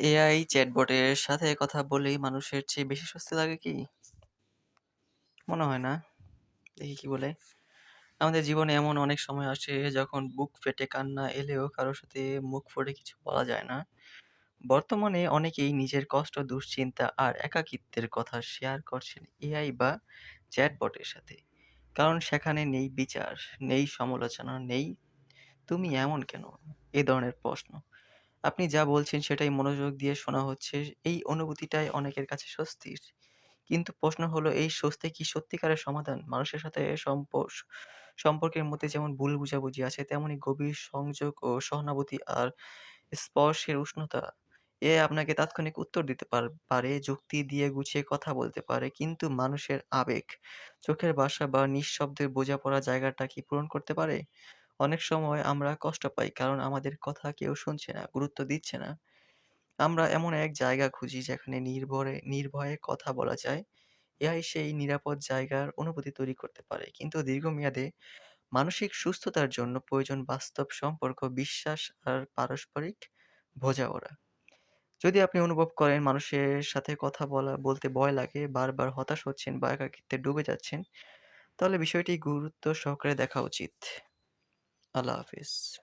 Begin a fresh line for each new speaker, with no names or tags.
AI চ্যাটবটের সাথে কথা বলেই মানুষের চেয়ে বেশি স্বস্তি লাগে কি? মনে হয় না। দেখি কি বলে। আমাদের জীবনে এমন অনেক সময় আসে যখন বুক ফেটে কান্না এলেও কারো সাথে মুখ ফুটে কিছু বলা যায় না। বর্তমানে অনেকেই নিজের কষ্ট, দুশ্চিন্তা আর একাকিত্বের কথা শেয়ার করছেন এআই বা চ্যাটবটের সাথে। কারণ সেখানে নেই বিচার, নেই সমালোচনা, নেই "তুমি এমন কেন?" এ ধরনের প্রশ্ন। আপনি যা বলছেন সেটাই মনোযোগ দিয়ে শোনা হচ্ছে। এই অনুভূতিটাই অনেকের কাছে স্বস্তির। কিন্তু প্রশ্ন হলো এই স্বস্তি কি সত্যিকারের সমাধান? মানুষের সাথে সম্পর্কের মধ্যে যেমন ভুল বোঝাবুঝি আছে তেমনি গভীর সংযোগ ও সহানুভূতি আর স্পর্শের উষ্ণতা। আপনাকে তাৎক্ষণিক উত্তর দিতে পারে, যুক্তি দিয়ে গুছিয়ে কথা বলতে পারে। কিন্তু মানুষের আবেগ, চোখের ভাষা বা নিঃশব্দের বোঝাপড়া জায়গাটা কি পূরণ করতে পারে? অনেক সময় আমরা কষ্ট পাই কারণ আমাদের কথা কেউ শুনছে না, গুরুত্ব দিচ্ছে না। আমরা এমন এক জায়গা খুঁজি যেখানে নির্ভয়ে কথা বলা যায়। এআই সেই নিরাপদ জায়গার অনুভূতি তৈরি করতে পারে। কিন্তু দীর্ঘমেয়াদে মানসিক সুস্থতার জন্য প্রয়োজন বাস্তব সম্পর্ক, বিশ্বাস আর পারস্পরিক বোঝাপড়া। যদি আপনি অনুভব করেন মানুষের সাথে কথা বলতে ভয় লাগে, বারবার হতাশ হচ্ছেন বা একাকিত্বে ডুবে যাচ্ছেন, তাহলে বিষয়টি গুরুত্ব সহকারে দেখা উচিত। আল্লাহ হাফেজ।